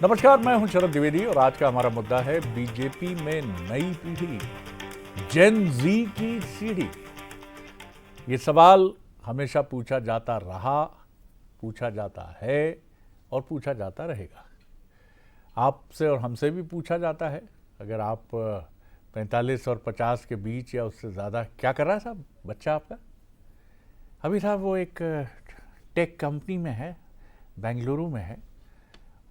नमस्कार, मैं हूं शरद द्विवेदी और आज का हमारा मुद्दा है बीजेपी में नई पीढ़ी, जेन जी की सीढ़ी। ये सवाल हमेशा पूछा जाता रहा, पूछा जाता है और पूछा जाता रहेगा। आपसे और हमसे भी पूछा जाता है। अगर आप 45 और 50 के बीच या उससे ज़्यादा, क्या कर रहा है साहब बच्चा आपका? अभी साहब वो एक टेक कंपनी में है, बेंगलुरु में है,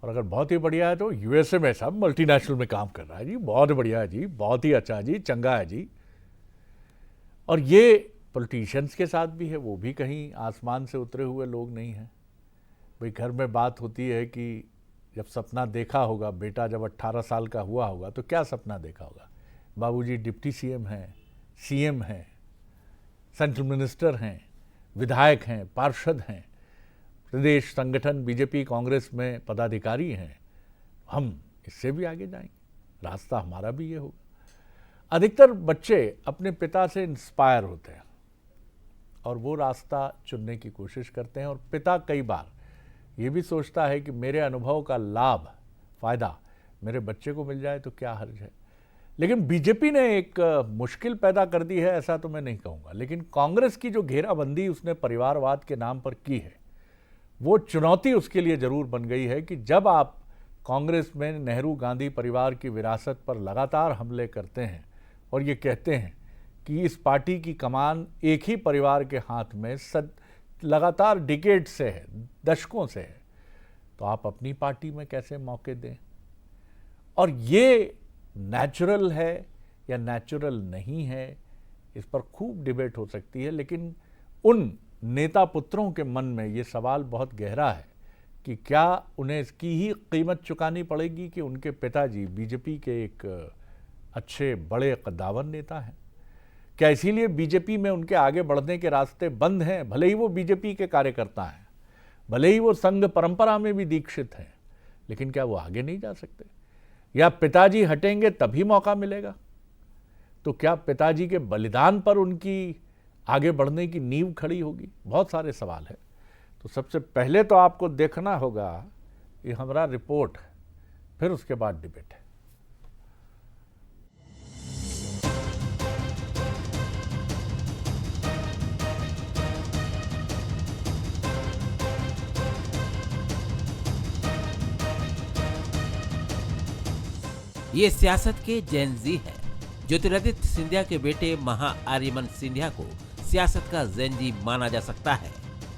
और अगर बहुत ही बढ़िया है तो यूएसए में साहब मल्टीनेशनल में काम कर रहा है जी। बहुत बढ़िया है जी, बहुत ही अच्छा जी, चंगा है जी। और ये पॉलिटिशियंस के साथ भी है, वो भी कहीं आसमान से उतरे हुए लोग नहीं हैं। भाई घर में बात होती है कि जब सपना देखा होगा, बेटा जब 18 साल का हुआ होगा तो क्या सपना देखा होगा? बाबूजी डिप्टी सीएम हैं, सीएम हैं, सेंट्रल मिनिस्टर हैं, विधायक हैं, पार्षद हैं, प्रदेश संगठन बीजेपी कांग्रेस में पदाधिकारी हैं। हम इससे भी आगे जाएंगे, रास्ता हमारा भी ये होगा। अधिकतर बच्चे अपने पिता से इंस्पायर होते हैं और वो रास्ता चुनने की कोशिश करते हैं, और पिता कई बार ये भी सोचता है कि मेरे अनुभव का लाभ, फायदा मेरे बच्चे को मिल जाए तो क्या हर्ज है। लेकिन बीजेपी ने एक मुश्किल पैदा कर दी है, ऐसा तो मैं नहीं कहूँगा, लेकिन कांग्रेस की जो घेराबंदी उसने परिवारवाद के नाम पर की है, वो चुनौती उसके लिए जरूर बन गई है कि जब आप कांग्रेस में नेहरू गांधी परिवार की विरासत पर लगातार हमले करते हैं और ये कहते हैं कि इस पार्टी की कमान एक ही परिवार के हाथ में लगातार डिकेड से है, दशकों से है, तो आप अपनी पार्टी में कैसे मौके दें? और ये नेचुरल है या नेचुरल नहीं है, इस पर खूब डिबेट हो सकती है। लेकिन उन नेता पुत्रों के मन में ये सवाल बहुत गहरा है कि क्या उन्हें इसकी ही कीमत चुकानी पड़ेगी कि उनके पिताजी बीजेपी के एक अच्छे बड़े कद्दावर नेता हैं? क्या इसीलिए बीजेपी में उनके आगे बढ़ने के रास्ते बंद हैं? भले ही वो बीजेपी के कार्यकर्ता हैं, भले ही वो संघ परंपरा में भी दीक्षित हैं, लेकिन क्या वो आगे नहीं जा सकते? या पिताजी हटेंगे तभी मौका मिलेगा? तो क्या पिताजी के बलिदान पर उनकी आगे बढ़ने की नींव खड़ी होगी? बहुत सारे सवाल हैं। तो सबसे पहले तो आपको देखना होगा ये हमारा रिपोर्ट, फिर उसके बाद डिबेट है। ये सियासत के जेन जी हैं। ज्योतिरादित्य सिंधिया के बेटे महाआर्यमन सिंधिया को सियासत का जेन जी माना जा सकता है,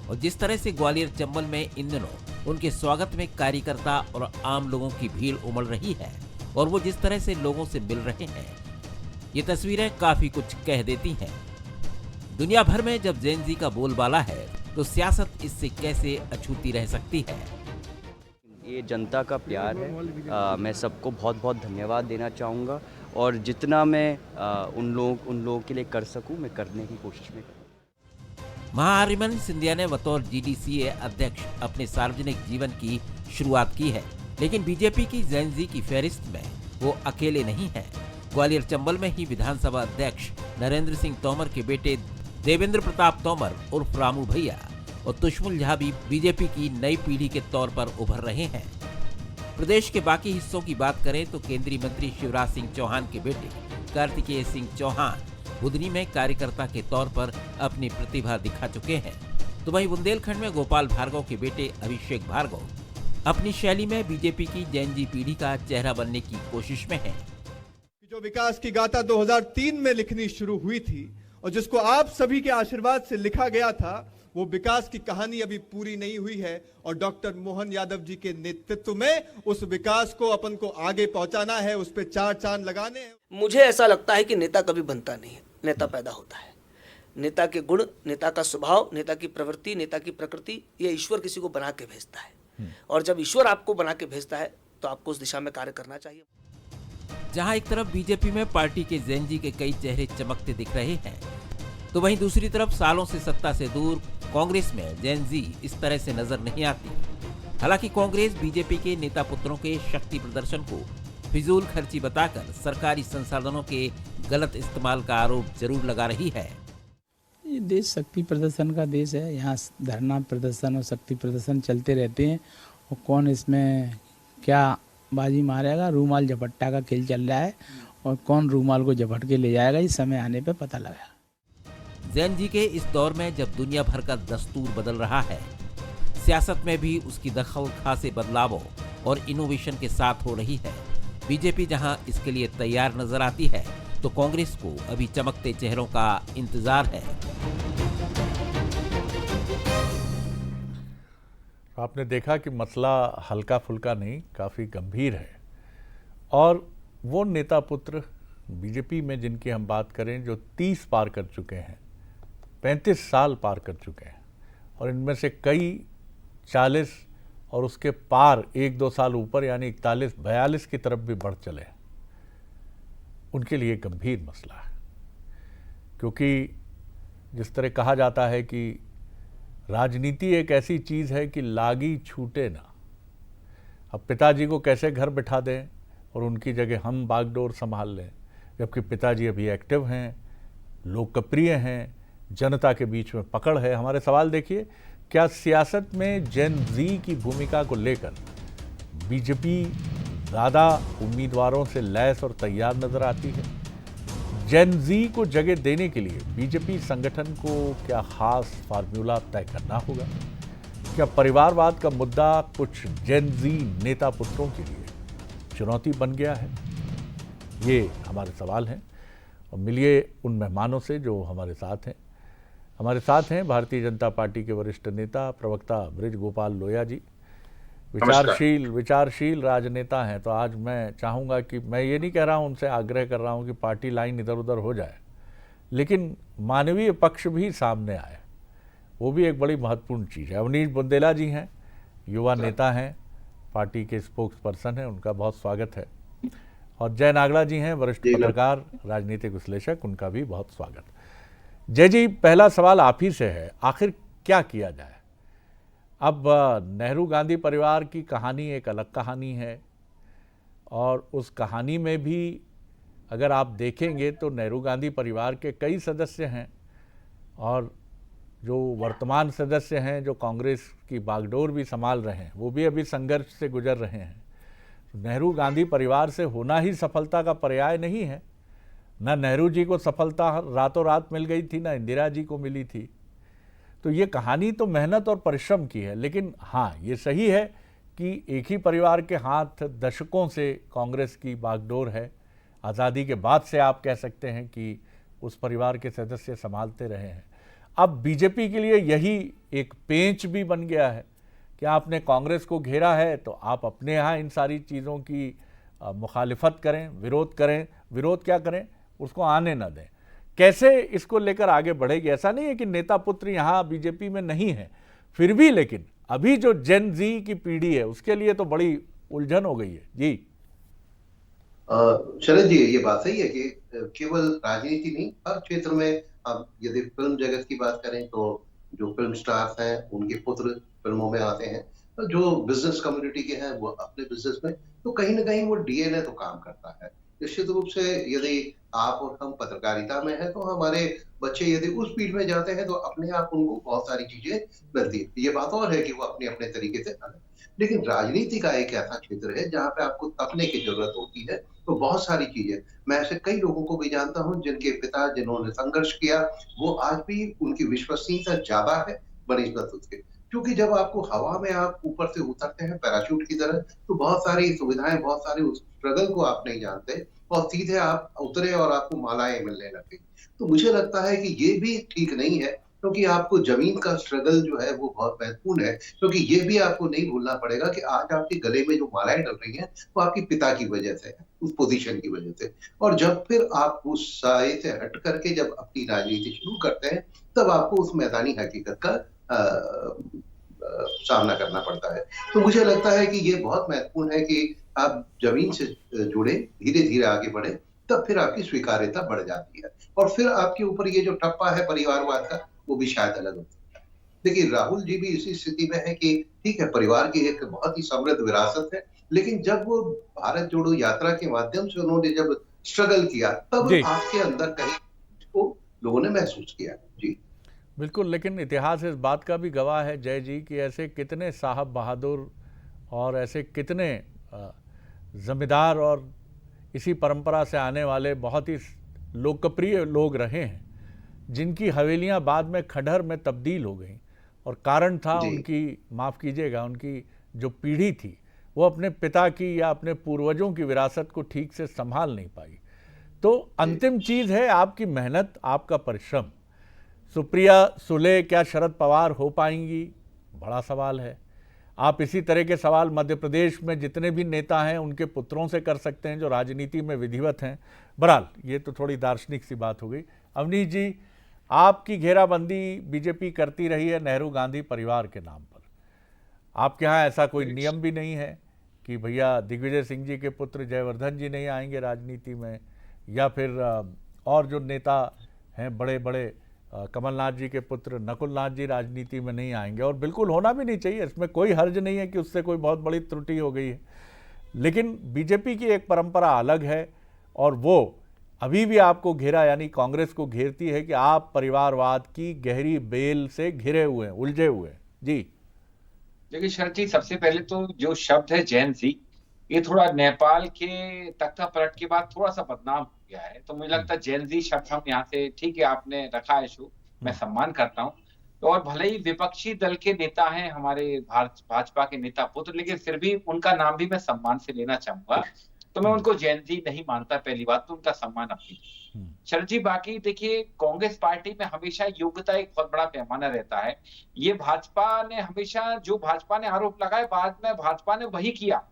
और जिस तरह से ग्वालियर चंबल में इन दिनों उनके स्वागत में कार्यकर्ता और आम लोगों की भीड़ उमड़ रही है और वो जिस तरह से लोगों से मिल रहे हैं, ये तस्वीरें काफी कुछ कह देती हैं। दुनिया भर में जब जेन जी का बोलबाला है तो सियासत इससे कैसे अछूती रह सकती है? ये जनता का प्यार है। मैं सबको बहुत बहुत धन्यवाद देना चाहूँगा, और जितना मैं उन लोगों के लिए कर सकूँ मैं करने की कोशिश में करूँ। महाआर्यमन सिंधिया ने बतौर जीडीसीए अध्यक्ष अपने सार्वजनिक जीवन की शुरुआत की है, लेकिन बीजेपी की जेन जी की फहरिस्त में वो अकेले नहीं हैं। ग्वालियर चंबल में ही विधानसभा अध्यक्ष नरेंद्र सिंह तोमर के बेटे देवेंद्र प्रताप तोमर उर्फ रामू भैया और तुष्मुल झा भी बीजेपी की नई पीढ़ी के तौर पर उभर रहे हैं। प्रदेश के बाकी हिस्सों की बात करें तो केंद्रीय मंत्री शिवराज सिंह चौहान के बेटे कार्तिकेय सिंह चौहान बुधनी में कार्यकर्ता के तौर पर अपनी प्रतिभा दिखा चुके हैं, तो वहीं बुंदेलखंड में गोपाल भार्गव के बेटे अभिषेक भार्गव अपनी शैली में बीजेपी की जेन जी पीढ़ी का चेहरा बनने की कोशिश में हैं। जो विकास की गाथा 2003 में लिखनी शुरू हुई थी और जिसको आप सभी के आशीर्वाद से लिखा गया था, वो विकास की कहानी अभी पूरी नहीं हुई है, और डॉक्टर मोहन यादव जी के नेतृत्व में उस विकास को अपन को आगे पहुंचाना है, उस पे 4 चांद लगाने हैं। मुझे ऐसा लगता है कि नेता कभी बनता नहीं है, नेता पैदा होता है। नेता के गुण, नेता का स्वभाव, नेता की प्रवृत्ति, नेता की प्रकृति, ये ईश्वर किसी को बना के भेजता है, और जब ईश्वर आपको बना के भेजता है तो आपको उस दिशा में कार्य करना चाहिए। जहां एक तरफ बीजेपी में पार्टी के जेन जी के कई चेहरे चमकते दिख रहे हैं, तो वहीं दूसरी तरफ सालों से सत्ता से दूर कांग्रेस में जेन जी इस तरह से नजर नहीं आती। हालांकि कांग्रेस बीजेपी के नेता पुत्रों के शक्ति प्रदर्शन को फिजूल खर्ची बताकर सरकारी संसाधनों के गलत इस्तेमाल का आरोप जरूर लगा रही है। ये देश शक्ति प्रदर्शन का देश है, यहाँ धरना प्रदर्शन और शक्ति प्रदर्शन चलते रहते हैं, और कौन इसमें क्या बाजी मारेगा। रूमाल झपट्टा का खेल चल रहा है और कौन रूमाल को झपट के ले जाएगा, इस समय आने पे पता लगा। जैन जी के इस दौर में जब दुनिया भर का दस्तूर बदल रहा है, सियासत में भी उसकी दखल खासे बदलावों और इनोवेशन के साथ हो रही है। बीजेपी जहां इसके लिए तैयार नजर आती है, तो कांग्रेस को अभी चमकते चेहरों का इंतजार है। आपने देखा कि मसला हल्का फुल्का नहीं, काफ़ी गंभीर है। और वो नेता पुत्र बीजेपी में जिनकी हम बात करें, जो 30 पार कर चुके हैं, 35 साल पार कर चुके हैं, और इनमें से कई 40 और उसके पार 1-2 साल ऊपर यानी 41-42 की तरफ भी बढ़ चले, उनके लिए गंभीर मसला है। क्योंकि जिस तरह कहा जाता है कि राजनीति एक ऐसी चीज़ है कि लागी छूटे ना। अब पिताजी को कैसे घर बिठा दें और उनकी जगह हम बागडोर संभाल लें, जबकि पिताजी अभी एक्टिव हैं, लोकप्रिय हैं, जनता के बीच में पकड़ है। हमारे सवाल देखिए, क्या सियासत में जेन जी की भूमिका को लेकर बीजेपी ज़्यादा उम्मीदवारों से लैस और तैयार नजर आती है? जेन जी को जगह देने के लिए बीजेपी संगठन को क्या खास फार्मूला तय करना होगा? क्या परिवारवाद का मुद्दा कुछ जेन जी नेता पुत्रों के लिए चुनौती बन गया है? ये हमारे सवाल हैं। और मिलिए उन मेहमानों से जो हमारे साथ हैं। हमारे साथ हैं भारतीय जनता पार्टी के वरिष्ठ नेता प्रवक्ता बृज गोपाल लोया जी। विचारशील राजनेता हैं। तो आज मैं चाहूँगा कि मैं ये नहीं कह रहा हूँ, उनसे आग्रह कर रहा हूँ कि पार्टी लाइन इधर उधर हो जाए, लेकिन मानवीय पक्ष भी सामने आए, वो भी एक बड़ी महत्वपूर्ण चीज़ है। अवनीश बुंदेला जी हैं, युवा नेता हैं, पार्टी के स्पोक्स पर्सन हैं, उनका बहुत स्वागत है। और जय नागड़ा जी हैं, वरिष्ठ पत्रकार, राजनीतिक विश्लेषक, उनका भी बहुत स्वागत। जय जी, पहला सवाल आप ही से है, आखिर क्या किया जाए? अब नेहरू गांधी परिवार की कहानी एक अलग कहानी है, और उस कहानी में भी अगर आप देखेंगे तो नेहरू गांधी परिवार के कई सदस्य हैं, और जो वर्तमान सदस्य हैं जो कांग्रेस की बागडोर भी संभाल रहे हैं, वो भी अभी संघर्ष से गुजर रहे हैं। नेहरू गांधी परिवार से होना ही सफलता का पर्याय नहीं है। ना नेहरू जी को सफलता रातों रात मिल गई थी, ना इंदिरा जी को मिली थी। तो ये कहानी तो मेहनत और परिश्रम की है। लेकिन हाँ, ये सही है कि एक ही परिवार के हाथ दशकों से कांग्रेस की बागडोर है। आज़ादी के बाद से आप कह सकते हैं कि उस परिवार के सदस्य संभालते रहे हैं। अब बीजेपी के लिए यही एक पेंच भी बन गया है कि आपने कांग्रेस को घेरा है, तो आप अपने यहाँ इन सारी चीज़ों की मुखालिफत करें, विरोध करें। विरोध क्या करें, उसको आने न दें। कैसे इसको लेकर आगे बढ़ेगी? ऐसा नहीं है कि नेता पुत्र यहाँ बीजेपी में नहीं है, फिर भी लेकिन अभी जो जेन जी की पीढ़ी है उसके लिए तो बड़ी उलझन हो गई है। जी शरद जी, ये बात सही है कि केवल राजनीति नहीं, हर क्षेत्र में अब यदि फिल्म जगत की बात करें तो जो फिल्म स्टार्स हैं उनके पुत्र फिल्मों में आते हैं, तो जो बिजनेस कम्युनिटी के हैं वो अपने बिजनेस में, तो कहीं ना कहीं वो डीएनए तो काम करता है। निश्चित रूप से यदि आप और हम पत्रकारिता में हैं तो हमारे बच्चे यदि उस फील्ड में जाते हैं तो अपने आप उनको बहुत सारी चीजें मिलती है। ये बात और है कि वो अपने अपने तरीके से अलग, लेकिन राजनीति का एक ऐसा क्षेत्र है जहाँ पे आपको तपने की जरूरत होती है। तो बहुत सारी चीजें, मैं ऐसे कई लोगों को भी जानता हूँ जिनके पिता जिन्होंने संघर्ष किया, वो आज भी उनकी विश्वसनीयता ज्यादा है बनिस्बत उसके, क्योंकि जब आपको हवा में आप ऊपर से उतरते हैं पैराशूट की तरह, तो बहुत सारी सुविधाएं, बहुत सारे उस स्ट्रगल को आप नहीं जानते और सीधे आप उतरे और आपको मालाएं मिलने लगी। तो मुझे लगता है कि ये भी ठीक नहीं है, क्योंकि आपको जमीन का स्ट्रगल जो है वो बहुत महत्वपूर्ण है, क्योंकि ये भी आपको नहीं भूलना पड़ेगा कि आज आपके गले में जो मालाएं डल रही हैं वो आपके पिता की वजह से है, उस पोजीशन की वजह से। और जब फिर आप उस साए से हट करके जब अपनी राजनीति शुरू करते हैं, तब आपको उस मैदानी हकीकत का सामना करना पड़ता है। तो मुझे लगता है कि ये बहुत महत्वपूर्ण है कि आप जमीन से जुड़े, धीरे धीरे आगे बढ़े, तब फिर आपकी स्वीकार्यता बढ़ जाती है और फिर आपके ऊपर ये जो ठप्पा है परिवारवाद का, वो भी शायद अलग होता है। देखिए, राहुल जी भी इसी स्थिति में है कि ठीक है, परिवार की एक बहुत ही समृद्ध विरासत है, लेकिन जब वो भारत जोड़ो यात्रा के माध्यम से उन्होंने जब स्ट्रगल किया, तब आपके अंदर कहीं को लोगों ने महसूस किया। जी बिल्कुल, लेकिन इतिहास इस बात का भी गवाह है जय जी कि ऐसे कितने साहब बहादुर और ऐसे कितने जमींदार और इसी परंपरा से आने वाले बहुत ही लोकप्रिय लोग रहे हैं, जिनकी हवेलियां बाद में खंडहर में तब्दील हो गई। और कारण था जी। उनकी, माफ़ कीजिएगा, उनकी जो पीढ़ी थी वो अपने पिता की या अपने पूर्वजों की विरासत को ठीक से संभाल नहीं पाई। तो अंतिम चीज़ है आपकी मेहनत, आपका परिश्रम। सुप्रिया सुले क्या शरद पवार हो पाएंगी, बड़ा सवाल है। आप इसी तरह के सवाल मध्य प्रदेश में जितने भी नेता हैं उनके पुत्रों से कर सकते हैं जो राजनीति में विधिवत हैं। बहरहाल ये तो थोड़ी दार्शनिक सी बात हो गई। अवनीश जी, आपकी घेराबंदी बीजेपी करती रही है नेहरू गांधी परिवार के नाम पर। आपके यहाँ ऐसा कोई नियम भी नहीं है कि भैया दिग्विजय सिंह जी के पुत्र जयवर्धन जी नहीं आएंगे राजनीति में, या फिर और जो नेता हैं बड़े बड़े, कमलनाथ जी के पुत्र नकुलनाथ जी राजनीति में नहीं आएंगे, और बिल्कुल होना भी नहीं चाहिए, इसमें कोई हर्ज नहीं है कि उससे कोई बहुत बड़ी त्रुटि हो गई है। लेकिन बीजेपी की एक परंपरा अलग है और वो अभी भी आपको घेरा, यानी कांग्रेस को घेरती है कि आप परिवारवाद की गहरी बेल से घिरे हुए हैं, उलझे हुए हैं। जी देखिए शरद जी, सबसे पहले तो जो शब्द है जैन जी, ये थोड़ा नेपाल के तख्ता पलट के बाद थोड़ा सा बदनाम हो गया है। तो मुझे लगता है जैन जी शब्द हम यहाँ से, ठीक है आपने रखा है शो, मैं सम्मान करता हूँ। तो और भले ही विपक्षी दल के नेता हैं हमारे भाजपा के नेता पुत्र, लेकिन फिर भी उनका नाम भी मैं सम्मान से लेना चाहूंगा। तो मैं उनको जैन जी नहीं मानता, पहली बात तो उनका सम्मान अपनी। शरद जी, बाकी देखिए कांग्रेस पार्टी में हमेशा योग्यता एक बहुत बड़ा पैमाना रहता है। ये भाजपा ने हमेशा, जो भाजपा ने आरोप लगाए, बाद में भाजपा ने वही किया।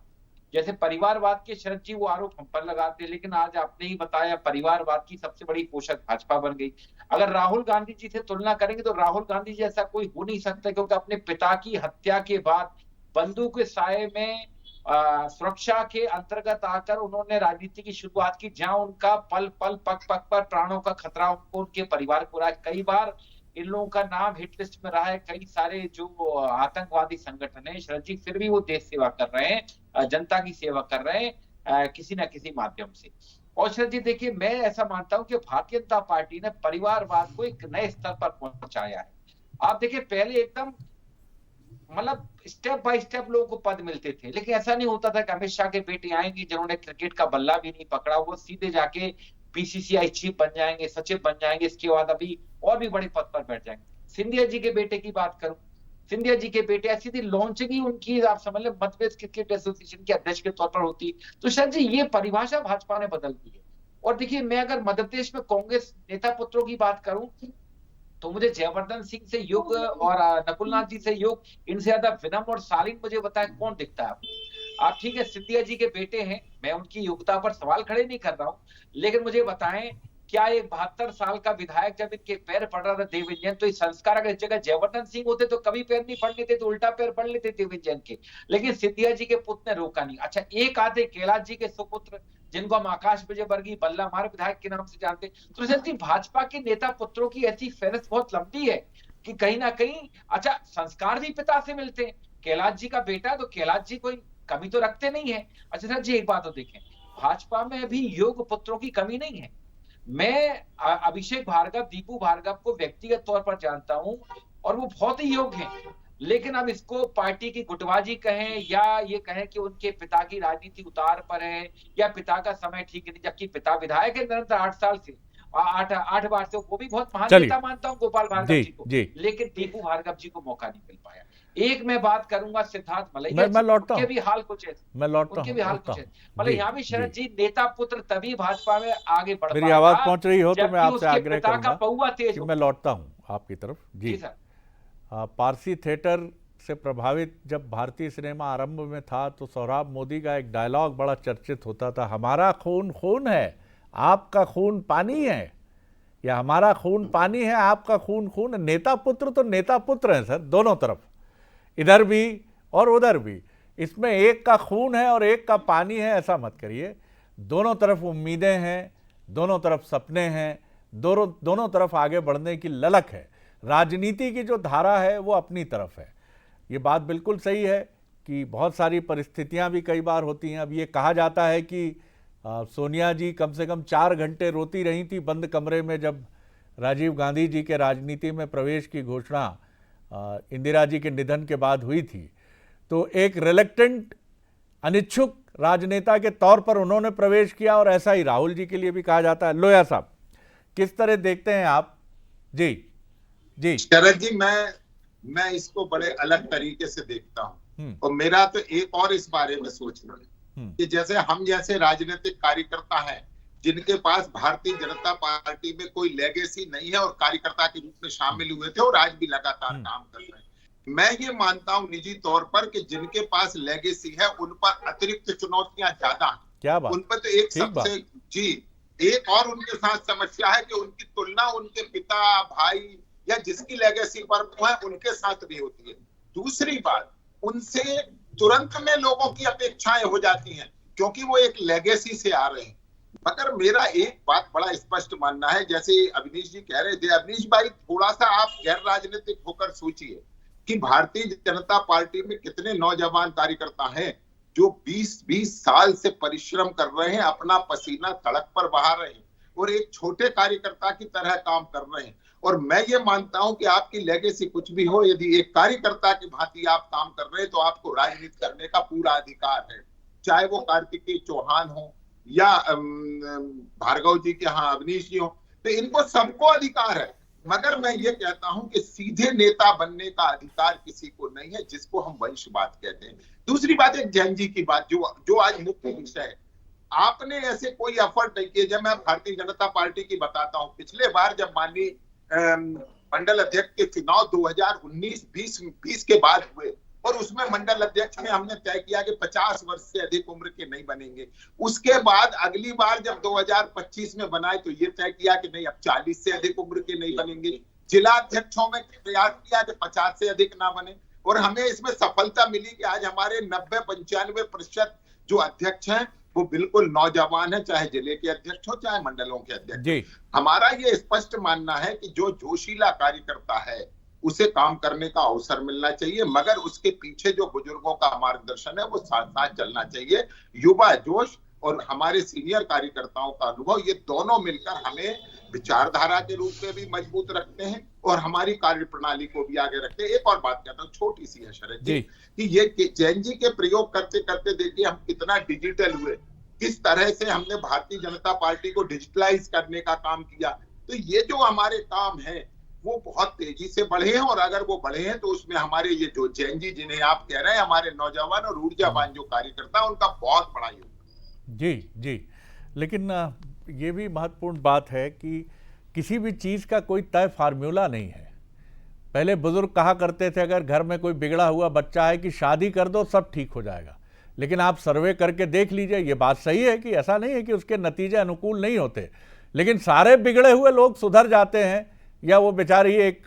जैसे परिवारवाद के शरद जी वो आरोप हम पर लगाते, लेकिन आज आपने ही बताया परिवारवाद की सबसे बड़ी पोषक भाजपा बन गई। अगर राहुल गांधी जी से तुलना करेंगे तो राहुल गांधी जी ऐसा कोई हो नहीं सकता, क्योंकि अपने पिता की हत्या के बाद बंदूक के साए में सुरक्षा के अंतर्गत आकर उन्होंने राजनीति की शुरुआत की, जहां उनका पल पल पग पग पर प्राणों का खतरा उनको, उनके परिवार को रहा। कई बार इन लोगों का नाम हिट लिस्ट में रहा है, कई सारे जो आतंकवादी संगठन है शरद जी, फिर भी वो देश सेवा कर रहे हैं, जनता की सेवा कर रहे हैं किसी ना किसी माध्यम से। और शरद जी देखिए, मैं ऐसा मानता हूं कि भारतीय जनता पार्टी ने परिवारवाद को एक नए स्तर पर पहुंचाया है। आप देखिए पहले एकदम मतलब स्टेप बाय स्टेप लोगों को पद मिलते थे, लेकिन ऐसा नहीं होता था कि अमित शाह के बेटे आएंगे जिन्होंने क्रिकेट का बल्ला भी नहीं पकड़ा, वो सीधे जाके बीसीसीआई चीफ बन जाएंगे, सचिव बन जाएंगे, इसके बाद अभी और भी बड़े पद पर बैठ जाएंगे। सिंधिया जी के बेटे की बात करूं, सिंधिया जी के बेटे ऐसी थी लॉन्चिंग ही उनकी, आप समझ लें, मध्य प्रदेश क्रिकेट एसोसिएशन के अध्यक्ष के तौर पर होती। तो शरद जी ये परिभाषा भाजपा ने बदल दी है। और देखिए, मैं अगर मध्य प्रदेश में कांग्रेस नेता पुत्रों की बात करूं तो मुझे जयवर्धन सिंह से योग और नकुलनाथ जी से योग, इनसे ज्यादा विनम्र और शालीन मुझे बताएं कौन दिखता है आपको? आप ठीक है सिंधिया जी के बेटे हैं, मैं उनकी योग्यता पर सवाल खड़े नहीं कर रहा हूं, लेकिन मुझे बताएं क्या एक 72 साल का विधायक जब इनके पैर पड़ रहा था देवेंद्र, तो इस संस्कार अगर इस जगह जयवर्धन सिंह होते तो कभी पैर नहीं पड़ने थे, तो उल्टा पैर पड़ लेते देवेंद्र के, लेकिन सिंधिया जी के पुत्र ने रोका नहीं। अच्छा, एक आधे कैलाश जी के सुपुत्र जिनको हम आकाश विजयवर्गीय बल्ला मार विधायक के नाम से जानते, तो सर भाजपा के नेता पुत्रों की ऐसी फहरिस्त बहुत लंबी है कि कहीं ना कहीं, अच्छा संस्कार भी पिता से मिलते हैं। कैलाश जी का बेटा तो कैलाश जी कोई कमी तो रखते नहीं है। अच्छा सर जी, एक बात तो देखें, भाजपा में भी योग पुत्रों की कमी नहीं है। मैं अभिषेक भार्गव, दीपू भार्गव को व्यक्तिगत तौर पर जानता हूं और वो बहुत ही योग्य हैं, लेकिन अब इसको पार्टी की गुटबाजी कहें या ये कहें कि उनके पिता की राजनीति उतार पर है या पिता का समय ठीक नहीं, जबकि पिता विधायक है निरंतर 8 साल से, 8 बार से, वो भी बहुत महान नेता मानता हूं गोपाल भार्गव जी को, लेकिन दीपू भार्गव जी को मौका नहीं मिल पाया। एक मैं बात करूंगा सिद्धार्थ मलैया, मैं लौटता उनके भी हाल कुछ है, उनके भी हाल कुछ है। मतलब यहाँ भी शरद जी नेता पुत्र तभी भाजपा में आगे बढ़, मेरी आवाज पहुंच रही हो तो मैं आपसे आग्रह करूंगा कि मैं लौटता हूँ आपकी तरफ। जी सर, पारसी थिएटर से प्रभावित जब भारतीय सिनेमा आरंभ में था तो सोहराब मोदी का एक डायलॉग बड़ा चर्चित होता था, हमारा खून खून है, आपका खून पानी है, या हमारा खून पानी है, आपका खून खून है। नेता पुत्र तो नेता पुत्र हैं सर, दोनों तरफ, इधर भी और उधर भी। इसमें एक का खून है और एक का पानी है ऐसा मत करिए। दोनों तरफ उम्मीदें हैं, दोनों तरफ सपने हैं, दोनों तरफ आगे बढ़ने की ललक है। राजनीति की जो धारा है वो अपनी तरफ है। ये बात बिल्कुल सही है कि बहुत सारी परिस्थितियां भी कई बार होती हैं। अब ये कहा जाता है कि सोनिया जी कम से कम 4 घंटे रोती रही थी बंद कमरे में जब राजीव गांधी जी के राजनीति में प्रवेश की घोषणा इंदिरा जी के निधन के बाद हुई थी। तो एक रिलेक्टेंट, अनिच्छुक राजनेता के तौर पर उन्होंने प्रवेश किया और ऐसा ही राहुल जी के लिए भी कहा जाता है। लोया साहब, किस तरह देखते हैं आप? जी जी। शरद जी, मैं इसको बड़े अलग तरीके से देखता हूँ, और मेरा तो एक और इस बारे में सोचना है कि जैसे हम जैसे राजनीतिक कार्यकर्ता हैं जिनके पास भारतीय जनता पार्टी में कोई लेगेसी नहीं है और कार्यकर्ता के रूप में शामिल हुए थे और आज भी लगातार काम कर रहे हैं, मैं ये मानता हूं निजी तौर पर कि जिनके पास लेगेसी है उन पर अतिरिक्त चुनौतियां ज्यादा हैं। क्या बात? उन पर तो एक सबसे जी एक और उनके साथ समस्या है कि उनकी तुलना उनके पिता, भाई या जिसकी लेगेसी पर वो है उनके साथ भी होती है। दूसरी बात, उनसे तुरंत में लोगों की अपेक्षाएं हो जाती हैं क्योंकि वो एक लेगेसी से आ रहे हैं। मगर मेरा एक बात बड़ा स्पष्ट मानना है, जैसे अवनीश जी कह रहे थे, अवनीश भाई थोड़ा सा आप गैर राजनीतिक होकर सोचिए कि भारतीय जनता पार्टी में कितने नौजवान कार्यकर्ता हैं जो 20-20 साल से परिश्रम कर रहे हैं, अपना पसीना सड़क पर बहा रहे हैं और एक छोटे कार्यकर्ता की तरह काम कर रहे हैं। और मैं ये मानता हूं कि आपकी लेगेसी कुछ भी हो, यदि एक कार्यकर्ता की भांति आप काम कर रहे हैं तो आपको राजनीति करने का पूरा अधिकार है, चाहे वो कार्तिकेय चौहान हो या भार्गव जी के यहाँ अवनीश जी हो, तो इनको सबको अधिकार है। मगर मैं ये कहता हूं कि सीधे नेता बनने का अधिकार किसी को नहीं है, जिसको हम वंशवाद कहते हैं। दूसरी बात, एक जैन जी की बात जो आज मुख्य विषय है, आपने ऐसे कोई एफर्ट नहीं किए। जब मैं भारतीय जनता पार्टी की बताता हूं, पिछले बार जब माननीय मंडल अध्यक्ष के चुनाव 2019-20 के बाद हुए और उसमें मंडल अध्यक्ष में हमने तय किया कि 50 वर्ष से अधिक उम्र के नहीं बनेंगे। उसके बाद अगली बार जब 2025 में बनाए तो ये तय किया कि नहीं, अब 40 से अधिक उम्र के नहीं बनेंगे। जिला अध्यक्षों में प्रयास किया कि 50 से अधिक ना बने और हमें इसमें सफलता मिली कि आज हमारे 90-95% जो अध्यक्ष हैं वो बिल्कुल नौजवान है, चाहे जिले के अध्यक्ष हो चाहे मंडलों के अध्यक्ष। हमारा ये स्पष्ट मानना है कि जो जोशीला कार्यकर्ता है उसे काम करने का अवसर मिलना चाहिए, मगर उसके पीछे जो बुजुर्गों का मार्गदर्शन है वो साथ साथ चलना चाहिए। युवा जोश और हमारे सीनियर कार्यकर्ताओं का अनुभव, ये दोनों मिलकर हमें विचारधारा के रूप में भी मजबूत रखते हैं और हमारी कार्य प्रणाली को भी आगे रखते हैं। एक और बात कहता हूँ, छोटी सी है शरद जी, कि ये जैन जी के प्रयोग करते करते देखिए हम कितना डिजिटल हुए, किस तरह से हमने भारतीय जनता पार्टी को डिजिटलाइज करने का काम किया। तो ये जो हमारे काम है वो बहुत तेजी से बढ़े हैं और अगर वो बढ़े हैं तो उसमें हमारे ये जो जैन जी जिन्हें आप कह रहे हैं, हमारे नौजवान और ऊर्जावान जो कार्यकर्ता, उनका बहुत बड़ा योगदान। जी जी, लेकिन ये भी महत्वपूर्ण बात है कि किसी भी चीज़ का कोई तय फार्मूला नहीं है। पहले बुजुर्ग कहा करते थे अगर घर में कोई बिगड़ा हुआ बच्चा है कि शादी कर दो सब ठीक हो जाएगा, लेकिन आप सर्वे करके देख लीजिए, ये बात सही है कि ऐसा नहीं है कि उसके नतीजे अनुकूल नहीं होते, लेकिन सारे बिगड़े हुए लोग सुधर जाते हैं या वो बेचारी एक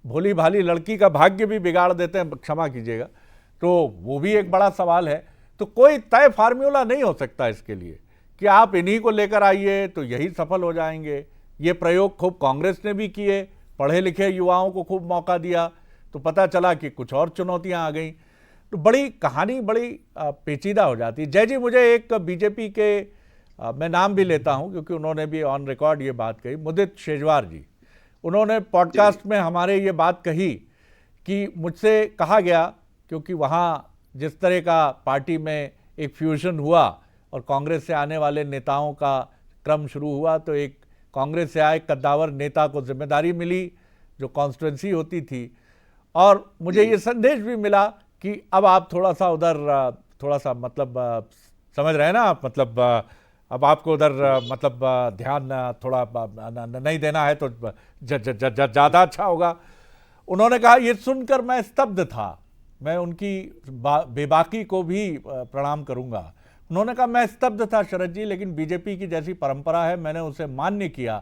भोली भाली लड़की का भाग्य भी बिगाड़ देते हैं, क्षमा कीजिएगा, तो वो भी एक बड़ा सवाल है। तो कोई तय फार्मूला नहीं हो सकता इसके लिए कि आप इन्हीं को लेकर आइए तो यही सफल हो जाएंगे। ये प्रयोग खूब कांग्रेस ने भी किए, पढ़े लिखे युवाओं को खूब मौका दिया तो पता चला कि कुछ और चुनौतियां आ गई, तो बड़ी कहानी बड़ी पेचीदा हो जाती है। जय जी, मुझे एक बीजेपी के मैं नाम भी लेता हूं क्योंकि उन्होंने भी ऑन रिकॉर्ड ये बात कही, मुदित शेजवार जी, उन्होंने पॉडकास्ट में हमारे ये बात कही कि मुझसे कहा गया, क्योंकि वहाँ जिस तरह का पार्टी में एक फ्यूजन हुआ और कांग्रेस से आने वाले नेताओं का क्रम शुरू हुआ, तो एक कांग्रेस से आए कद्दावर नेता को जिम्मेदारी मिली जो कॉन्स्टिट्यूंसी होती थी, और मुझे ये संदेश भी मिला कि अब आप थोड़ा सा उधर थोड़ा सा मतलब समझ रहे हैं ना आप, मतलब अब आपको उधर मतलब ध्यान थोड़ा नहीं देना है तो ज़्यादा अच्छा होगा। उन्होंने कहा, ये सुनकर मैं स्तब्ध था, मैं उनकी बेबाकी को भी प्रणाम करूंगा। उन्होंने कहा मैं स्तब्ध था शरद जी, लेकिन बीजेपी की जैसी परंपरा है मैंने उसे मान्य किया।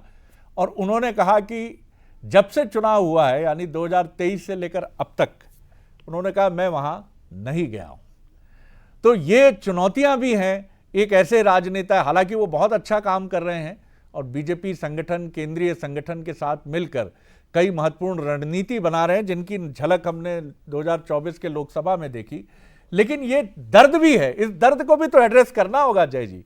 और उन्होंने कहा कि जब से चुनाव हुआ है यानी 2023 से लेकर अब तक, उन्होंने कहा मैं वहां नहीं गया हूं। तो ये चुनौतियां भी हैं एक ऐसे राजनेता, हालांकि वो बहुत अच्छा काम कर रहे हैं और बीजेपी संगठन, केंद्रीय संगठन के साथ मिलकर कई महत्वपूर्ण रणनीति बना रहे हैं जिनकी झलक हमने 2024 के लोकसभा में देखी। लेकिन ये दर्द भी है, इस दर्द को भी तो एड्रेस करना होगा जय जी।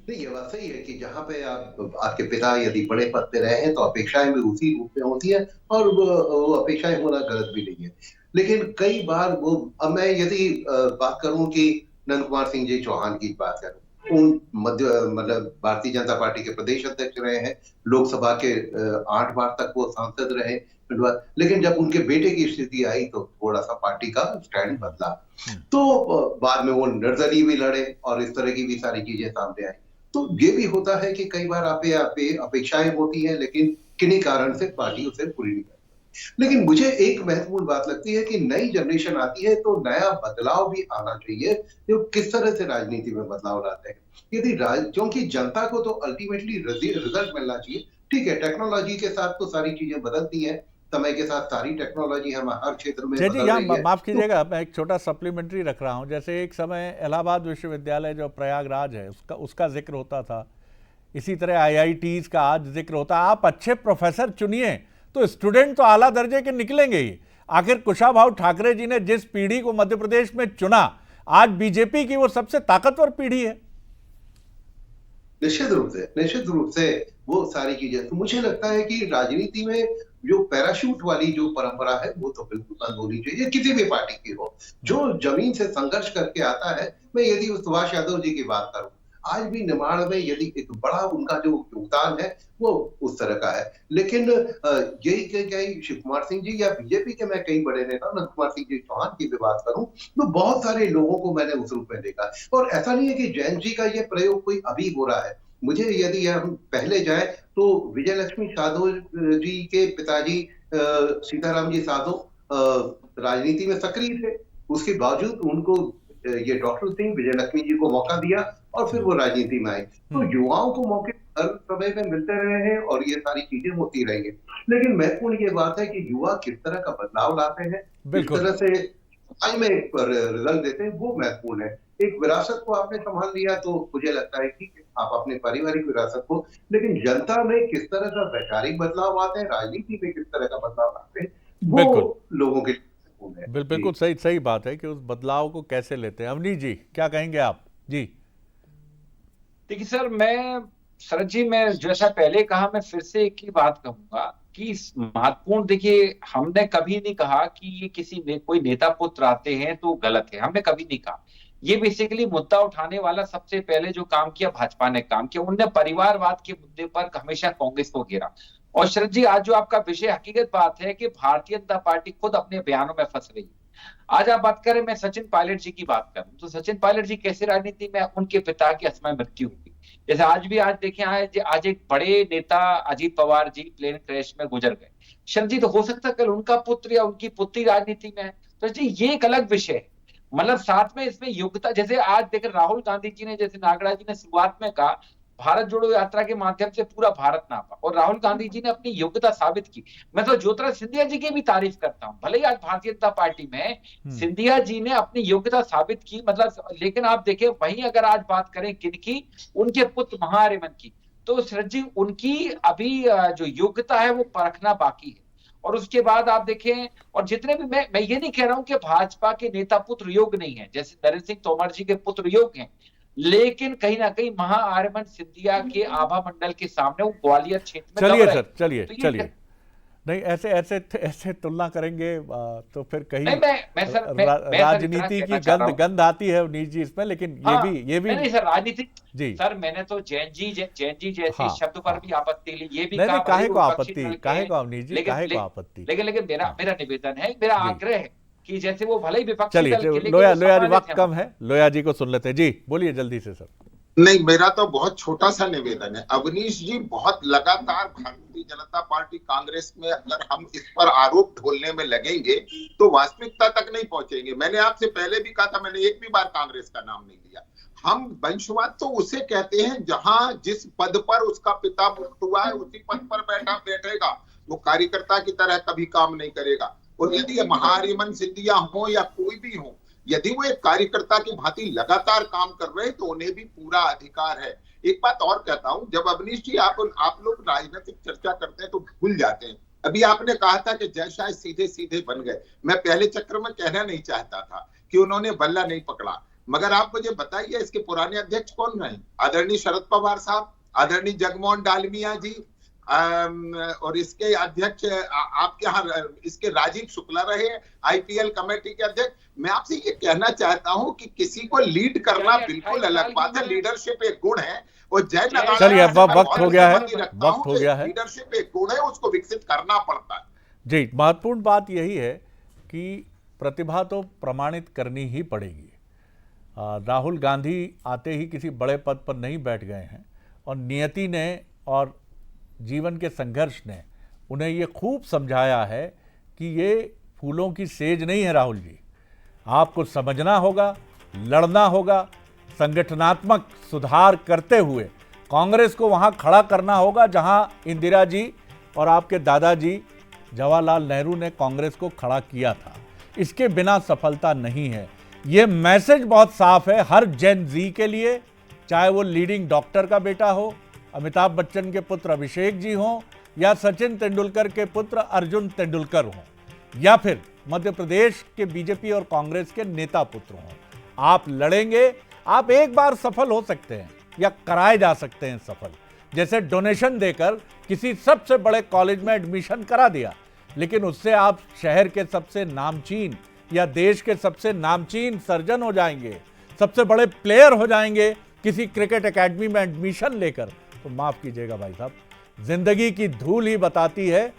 नहीं, ये बात सही है कि जहाँ पे आपके पिता यदि बड़े पद पे रहे हैं तो अपेक्षाएं भी उसी रूप में होती है और वो अपेक्षाएं होना गलत भी नहीं है। लेकिन कई बार वो, अब मैं यदि बात करूं कि नंद कुमार सिंह जी चौहान की बात करूं, उन मतलब भारतीय जनता पार्टी के प्रदेश अध्यक्ष रहे हैं, लोकसभा के 8 बार तक वो सांसद रहे, लेकिन जब उनके बेटे की स्थिति आई तो थोड़ा सा पार्टी का स्टैंड बदला। तो बाद में वो निर्दलीय भी लड़े और इस तरह की भी सारी चीजें सामने आई। तो ये भी होता है कि कई बार आप अपेक्षाएं होती हैं, लेकिन किन्हीं कारण से पार्टी उसे पूरी नहीं करती। लेकिन मुझे एक महत्वपूर्ण बात लगती है कि नई जनरेशन आती है तो नया बदलाव भी आना चाहिए, जो किस तरह से राजनीति में बदलाव लाते हैं। यदि क्योंकि जनता को तो अल्टीमेटली रिजल्ट मिलना चाहिए। ठीक है, टेक्नोलॉजी के साथ तो सारी चीजें बदलती हैं, समय के साथ सारी टेक्नोलॉजी हम हर क्षेत्र में बदल रही है। माफ कीजिएगा, मैं एक छोटा सप्लीमेंट्री रख रहा हूं। जैसे एक समय इलाहाबाद विश्वविद्यालय जो प्रयागराज है उसका जिक्र होता था, इसी तरह IITs का आज जिक्र होता है। आप अच्छे प्रोफेसर चुनिए तो स्टूडेंट तो आला दर्जे के निकलेंगे ही। आखिर कुशाभाऊ ठाकरे जी ने जिस पीढ़ी को मध्य प्रदेश में चुना, आज बीजेपी की वो सबसे ताकतवर पीढ़ी है। निश्चित रूप से वो सारी चीजें, तो मुझे लगता है कि राजनीति में जो पैराशूट वाली जो परंपरा है वो तो बिल्कुल बंद होनी चाहिए, किसी भी पार्टी की हो। जो जमीन से संघर्ष करके आता है, मैं यदि सुभाष यादव जी की बात करूं, आज भी निर्माण में यदि एक बड़ा उनका जो योगदान है वो उस तरह का है। लेकिन यही शिव कुमार सिंह जी या बीजेपी के मैं कई बड़े नेता नंद कुमार सिंह जी चौहान की भी बात करूं तो बहुत सारे लोगों को मैंने उस रूप में देखा। और ऐसा नहीं है कि जैन जी का ये प्रयोग कोई अभी हो रहा है। मुझे यदि हम पहले जाए तो विजय लक्ष्मी साधो जी के पिताजी सीताराम जी साधो राजनीति में सक्रिय थे, उसके बावजूद उनको ये डॉक्टर सिंह विजय लक्ष्मी जी को मौका दिया और फिर वो राजनीति में आए। तो युवाओं को मौके हर समय में मिलते रहे हैं और ये सारी चीजें होती रही है। लेकिन महत्वपूर्ण ये बात है कि युवा किस तरह का बदलाव लाते हैं, किस तरह से आज में रिजल्ट देते हैं, वो महत्वपूर्ण है। एक विरासत को आपने संभाल लिया तो मुझे लगता है कि आप अपने पारिवारिक विरासत को, लेकिन जनता में किस तरह का वैचारिक बदलाव आते हैं, राजनीति में किस तरह का बदलाव आते हैं, वो लोगों के बिल्कुल सही बात है कि उस बदलाव को कैसे लेते हैं। अवनीश जी क्या कहेंगे आप? जी देखिए सर, शरद जी, मैं जैसा पहले कहा, मैं फिर से एक ही बात कहूंगा कि महत्वपूर्ण, देखिए हमने कभी नहीं कहा कि ये कोई नेता पुत्र आते हैं तो गलत है, हमने कभी नहीं कहा। ये बेसिकली मुद्दा उठाने वाला सबसे पहले जो काम किया भाजपा ने काम किया, उनने परिवारवाद के मुद्दे पर हमेशा कांग्रेस को घेरा। और शरद जी, आज जो आपका विषय हकीकत बात है कि भारतीय जनता पार्टी खुद अपने बयानों में फंस रही है। आज आप बात करें, मैं सचिन पायलट जी की बात करूं तो सचिन पायलट जी कैसे राजनीति में, उनके पिता की अस्थमा मृत्यु हुई। जैसे आज देखें, आज एक बड़े नेता अजीत पवार जी प्लेन क्रैश में गुजर गए। शरद जी, तो हो सकता है कल उनका पुत्र या उनकी पुत्री राजनीति में है। तो जी ये एक अलग विषय है, मतलब साथ में इसमें योग्यता। जैसे आज देखें, राहुल गांधी जी ने, जैसे नागड़ा जी ने शुरुआत में कहा, भारत जोड़ो यात्रा के माध्यम से पूरा भारत नापा, और राहुल गांधी जी ने अपनी योग्यता साबित की। मैं तो ज्योतिरादित्य सिंधिया जी की भी तारीफ करता हूं, भले ही आज भारतीय जनता पार्टी में सिंधिया जी ने अपनी योग्यता साबित की, मतलब। लेकिन आप देखें, वहीं अगर आज बात करें किनकी, उनके पुत्र महाआर्यमन की, तो शरद जी उनकी अभी जो योग्यता है वो परखना बाकी है। और उसके बाद आप देखें, और जितने भी, मैं ये नहीं कह रहा हूं कि भाजपा के नेता पुत्र योग्य नहीं है, जैसे नरेंद्र सिंह तोमर जी के पुत्र योग्य हैं, लेकिन कहीं ना कहीं महाआर्यमन सिंधिया के आभा मंडल के सामने वो ग्वालियर क्षेत्र में चलिए नहीं, ऐसे तुलना करेंगे तो फिर कहीं राजनीति की गंध आती है अवनीश जी इसमें। लेकिन ये भी नहीं सर, राजनीति जी सर, मैंने तो जैन जी जैसे शब्द पर भी आपत्ति ली, ये भी कहा काहे को आपत्ति, काहे को अवनीश जी, काहे को आपत्ति। लेकिन मेरा निवेदन है, मेरा आग्रह है कि जैसे वो भले ही विपक्षी दल के, लोया जी वक्त कम है, लोया जी को सुन लेते हैं। जी बोलिए जल्दी से सर। नहीं, मेरा तो बहुत छोटा सा निवेदन है। अवनीश जी, बहुत लगातार भारतीय जनता पार्टी कांग्रेस में अगर हम इस पर आरोप ढोलने में लगेंगे तो वास्तविकता तक नहीं पहुंचेंगे। मैंने आपसे पहले भी कहा था, मैंने एक भी बार कांग्रेस का नाम नहीं लिया। हम वंशवाद तो उसे कहते हैं जहां जिस पद पर उसका पिता मुक्त हुआ है उसी पद पर बैठेगा, वो कार्यकर्ता की तरह कभी काम नहीं करेगा। और यदि महाआर्यमन सिंधिया हो या कोई भी हो, यदि वो एक कार्यकर्ता की भांति लगातार काम कर रहे हैं तो उन्हें भी पूरा अधिकार है। एक बात और कहता हूं, जब अवनीश जी आप लोग राजनीतिक चर्चा करते हैं तो भूल जाते हैं। अभी आपने कहा था कि जय शाह सीधे सीधे बन गए। मैं पहले चक्र में कहना नहीं चाहता था कि उन्होंने बल्ला नहीं पकड़ा, मगर आप मुझे बताइए इसके पुराने अध्यक्ष कौन रहे? आदरणीय शरद पवार साहब, आदरणीय जगमोहन डालमिया जी, और इसके अध्यक्ष आपके यहाँ इसके राजीव शुक्ला रहे, आईपीएल कमेटी के अध्यक्ष। मैं आपसे ये कहना चाहता हूं कि किसी को लीड करना बिल्कुल अलग बात है, लीडरशिप एक गुण है। और जय नगाड़ा, चलिए अब वक्त हो गया है, वक्त हो गया है। लीडरशिप एक गुण है, उसको विकसित करना पड़ता है। जी, महत्वपूर्ण बात यही है कि प्रतिभा तो प्रमाणित करनी ही पड़ेगी। राहुल गांधी आते ही किसी बड़े पद पर नहीं बैठ गए हैं और नियति ने और जीवन के संघर्ष ने उन्हें ये खूब समझाया है कि ये फूलों की सेज नहीं है। राहुल जी, आपको समझना होगा, लड़ना होगा, संगठनात्मक सुधार करते हुए कांग्रेस को वहाँ खड़ा करना होगा जहाँ इंदिरा जी और आपके दादाजी जवाहरलाल नेहरू ने कांग्रेस को खड़ा किया था। इसके बिना सफलता नहीं है। ये मैसेज बहुत साफ है हर जेन जी के लिए, चाहे वो लीडिंग डॉक्टर का बेटा हो, अमिताभ बच्चन के पुत्र अभिषेक जी हों, या सचिन तेंदुलकर के पुत्र अर्जुन तेंदुलकर हों, या फिर मध्य प्रदेश के बीजेपी और कांग्रेस के नेता पुत्र हों। आप लड़ेंगे, आप एक बार सफल हो सकते हैं या कराए जा सकते हैं सफल। जैसे डोनेशन देकर किसी सबसे बड़े कॉलेज में एडमिशन करा दिया, लेकिन उससे आप शहर के सबसे नामचीन या देश के सबसे नामचीन सर्जन हो जाएंगे, सबसे बड़े प्लेयर हो जाएंगे किसी क्रिकेट एकेडमी में एडमिशन लेकर, तो माफ कीजिएगा भाई साहब, जिंदगी की धूल ही बताती है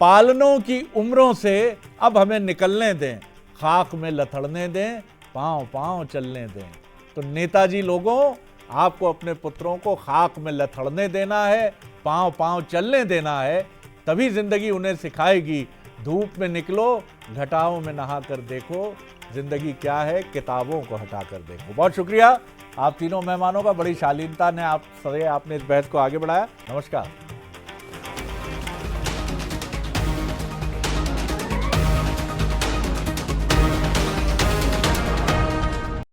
पालनों की उम्रों से अब हमें निकलने दें, खाक में लथड़ने दें, पांव पांव चलने दें। तो नेताजी लोगों, आपको अपने पुत्रों को खाक में लथड़ने देना है, पांव पांव चलने देना है, तभी जिंदगी उन्हें सिखाएगी। धूप में निकलो, घटाओं में नहा कर देखो, जिंदगी क्या है किताबों को हटा कर देखो। बहुत शुक्रिया आप तीनों मेहमानों का, बड़ी शालीनता ने आपने इस बहस को आगे बढ़ाया। नमस्कार।